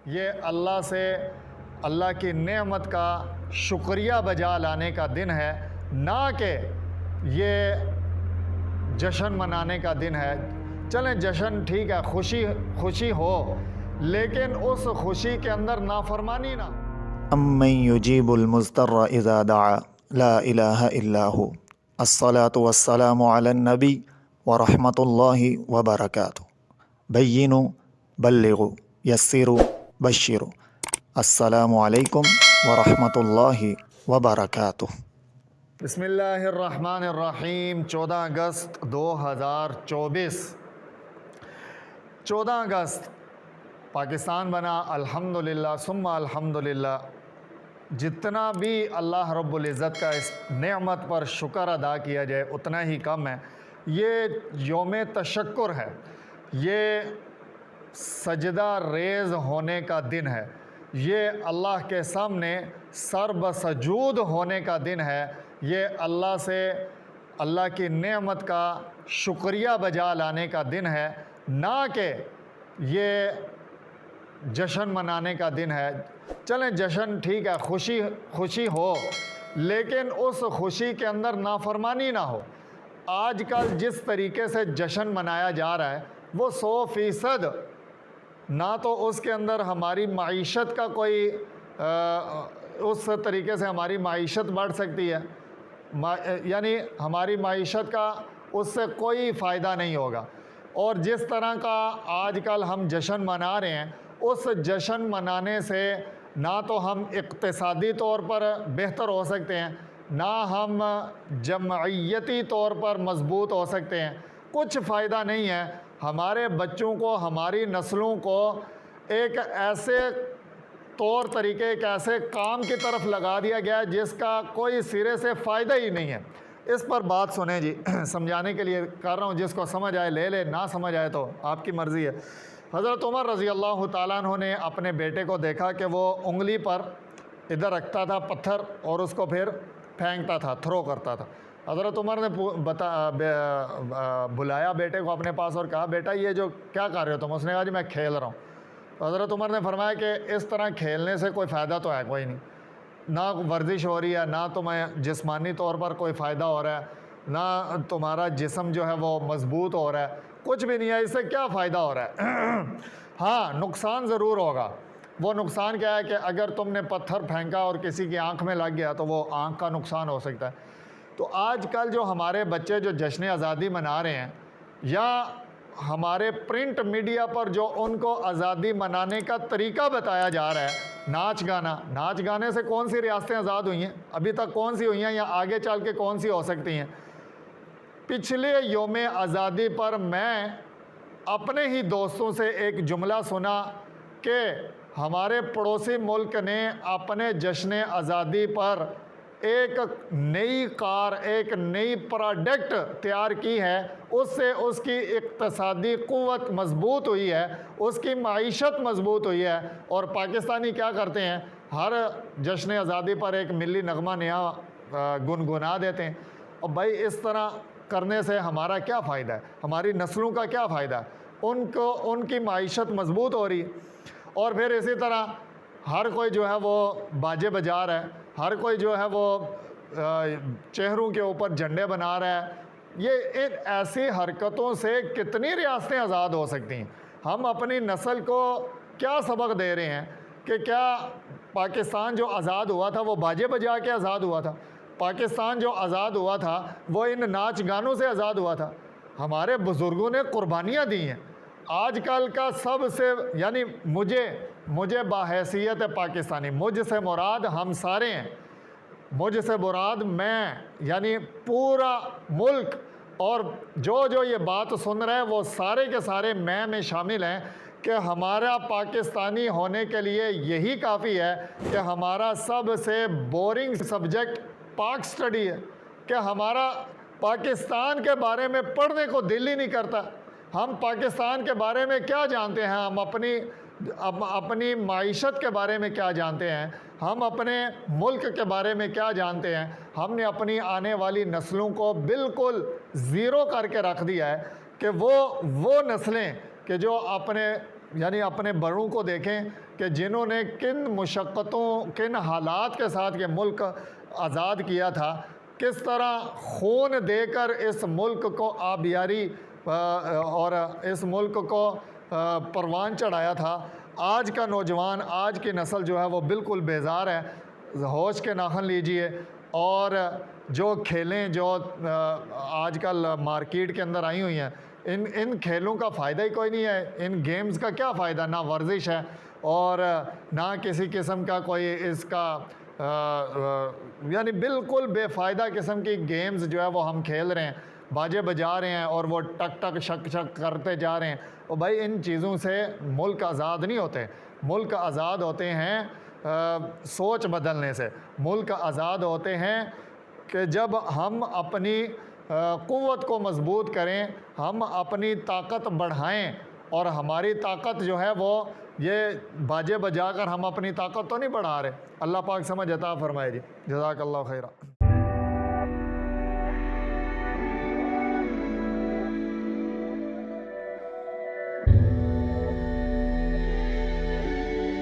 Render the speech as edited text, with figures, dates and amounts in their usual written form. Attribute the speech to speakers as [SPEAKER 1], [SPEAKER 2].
[SPEAKER 1] یہ اللہ سے اللہ کی نعمت کا شکریہ بجا لانے کا دن ہے، نہ کہ یہ جشن منانے کا دن ہے۔ چلیں جشن ٹھیک ہے، خوشی ہو، لیکن اس خوشی کے اندر نافرمانی نہ ہو۔
[SPEAKER 2] امن یجیب المضطر اذا دعا لا الہ الا ہو، الصلاۃ والسلام علی النبی ورحمۃ اللہ وبرکاتہ، بینوا بلغوا یسروا بشروا، السلام علیکم ورحمۃ اللہ وبرکاتہ۔
[SPEAKER 1] بسم اللہ الرحمن الرحیم۔ 14 اگست 2024، 14 اگست پاکستان بنا، الحمدللہ ثم الحمدللہ۔ جتنا بھی اللہ رب العزت کا اس نعمت پر شکر ادا کیا جائے اتنا ہی کم ہے۔ یہ یوم تشکر ہے، یہ سجدہ ریز ہونے کا دن ہے، یہ اللہ کے سامنے سر بسجود ہونے کا دن ہے، یہ اللہ سے اللہ کی نعمت کا شکریہ بجا لانے کا دن ہے، نہ کہ یہ جشن منانے کا دن ہے۔ چلیں جشن ٹھیک ہے، خوشی ہو، لیکن اس خوشی کے اندر نافرمانی نہ ہو۔ آج کل جس طریقے سے جشن منایا جا رہا ہے وہ 100% نہ تو اس کے اندر ہماری معیشت کا کوئی اس طریقے سے ہماری معیشت بڑھ سکتی ہے، یعنی ہماری معیشت کا اس سے کوئی فائدہ نہیں ہوگا، اور جس طرح کا آج کل ہم جشن منا رہے ہیں اس جشن منانے سے نہ تو ہم اقتصادی طور پر بہتر ہو سکتے ہیں، نہ ہم جمعیتی طور پر مضبوط ہو سکتے ہیں، کچھ فائدہ نہیں ہے۔ ہمارے بچوں کو، ہماری نسلوں کو ایک ایسے طور طریقے، ایک ایسے کام کی طرف لگا دیا گیا ہے جس کا کوئی سرے سے فائدہ ہی نہیں ہے۔ اس پر بات سنیں جی، سمجھانے کے لیے کر رہا ہوں، جس کو سمجھ آئے لے لے، نہ سمجھ آئے تو آپ کی مرضی ہے۔ حضرت عمر رضی اللہ تعالیٰ عنہ نے اپنے بیٹے کو دیکھا کہ وہ انگلی پر ادھر رکھتا تھا پتھر اور اس کو پھر پھینکتا تھا، تھرو کرتا تھا۔ حضرت عمر نے بلایا بیٹے کو اپنے پاس اور کہا بیٹا یہ جو کیا کر رہے ہو تم؟ اس نے کہا جی میں کھیل رہا ہوں۔ حضرت عمر نے فرمایا کہ اس طرح کھیلنے سے کوئی فائدہ تو ہے کوئی نہیں، نہ ورزش ہو رہی ہے، نہ تمہیں جسمانی طور پر کوئی فائدہ ہو رہا ہے، نہ تمہارا جسم جو ہے وہ مضبوط ہو رہا ہے، کچھ بھی نہیں ہے، اس سے کیا فائدہ ہو رہا ہے؟ ہاں نقصان ضرور ہوگا۔ وہ نقصان کیا ہے کہ اگر تم نے پتھر پھینکا اور کسی کی آنکھ میں لگ گیا تو وہ آنکھ کا نقصان ہو سکتا ہے۔ تو آج کل جو ہمارے بچے جو جشن آزادی منا رہے ہیں، یا ہمارے پرنٹ میڈیا پر جو ان کو آزادی منانے کا طریقہ بتایا جا رہا ہے، ناچ گانے سے کون سی ریاستیں آزاد ہوئی ہیں؟ ابھی تک کون سی ہوئی ہیں یا آگے چل کے کون سی ہو سکتی ہیں؟ پچھلے یوم آزادی پر میں اپنے ہی دوستوں سے ایک جملہ سنا کہ ہمارے پڑوسی ملک نے اپنے جشن آزادی پر ایک نئی کار، ایک نئی پروڈکٹ تیار کی ہے، اس سے اس کی اقتصادی قوت مضبوط ہوئی ہے، اس کی معیشت مضبوط ہوئی ہے، اور پاکستانی کیا کرتے ہیں؟ ہر جشن آزادی پر ایک ملی نغمہ نیا گنگنا دیتے ہیں۔ اور بھائی اس طرح کرنے سے ہمارا کیا فائدہ ہے؟ ہماری نسلوں کا کیا فائدہ ہے؟ ان کی معیشت مضبوط ہو رہی ہے۔ اور پھر اسی طرح ہر کوئی جو ہے وہ باجے بجا رہا ہے، ہر کوئی جو ہے وہ چہروں کے اوپر جھنڈے بنا رہا ہے۔ یہ ان ایسی حرکتوں سے کتنی ریاستیں آزاد ہو سکتی ہیں؟ ہم اپنی نسل کو کیا سبق دے رہے ہیں کہ کیا پاکستان جو آزاد ہوا تھا وہ باجے بجا کے آزاد ہوا تھا؟ پاکستان جو آزاد ہوا تھا وہ ان ناچ گانوں سے آزاد ہوا تھا۔ ہمارے بزرگوں نے قربانیاں دی ہیں۔ آج کل کا سب سے، یعنی مجھے بحیثیت پاکستانی، مجھ سے مراد ہم سارے ہیں، مجھ سے مراد میں، یعنی پورا ملک، اور جو یہ بات سن رہے ہیں وہ سارے کے سارے میں شامل ہیں کہ ہمارا پاکستانی ہونے کے لیے یہی کافی ہے کہ ہمارا سب سے بورنگ سبجیکٹ پاک سٹڈی ہے، کہ ہمارا پاکستان کے بارے میں پڑھنے کو دل ہی نہیں کرتا۔ ہم پاکستان کے بارے میں کیا جانتے ہیں؟ ہم اپنی معیشت کے بارے میں کیا جانتے ہیں؟ ہم اپنے ملک کے بارے میں کیا جانتے ہیں؟ ہم نے اپنی آنے والی نسلوں کو بالکل زیرو کر کے رکھ دیا ہے کہ وہ نسلیں کہ جو اپنے بڑوں کو دیکھیں کہ جنہوں نے کن مشقتوں کن حالات کے ساتھ یہ ملک آزاد کیا تھا، کس طرح خون دے کر اس ملک کو آبیاری اور اس ملک کو پروان چڑھایا تھا۔ آج کا نوجوان، آج کی نسل جو ہے وہ بالکل بیزار ہے۔ ہوش کے ناخن لیجئے اور جو کھیلیں جو آج کل مارکیٹ کے اندر آئی ہوئی ہیں، ان کھیلوں کا فائدہ ہی کوئی نہیں ہے۔ ان گیمز کا کیا فائدہ؟ نہ ورزش ہے اور نہ کسی قسم کا کوئی اس کا یعنی بالکل بے فائدہ قسم کی گیمز جو ہے وہ ہم کھیل رہے ہیں، باجے بجا رہے ہیں اور وہ ٹک ٹک شک شک کرتے جا رہے ہیں۔ اور بھائی ان چیزوں سے ملک آزاد نہیں ہوتے۔ ملک آزاد ہوتے ہیں سوچ بدلنے سے۔ ملک آزاد ہوتے ہیں کہ جب ہم اپنی قوت کو مضبوط کریں، ہم اپنی طاقت بڑھائیں، اور ہماری طاقت جو ہے وہ یہ باجے بجا کر ہم اپنی طاقت تو نہیں بڑھا رہے۔ اللہ پاک سمجھ عطا فرمائے جی، جزاک اللہ خیرہ۔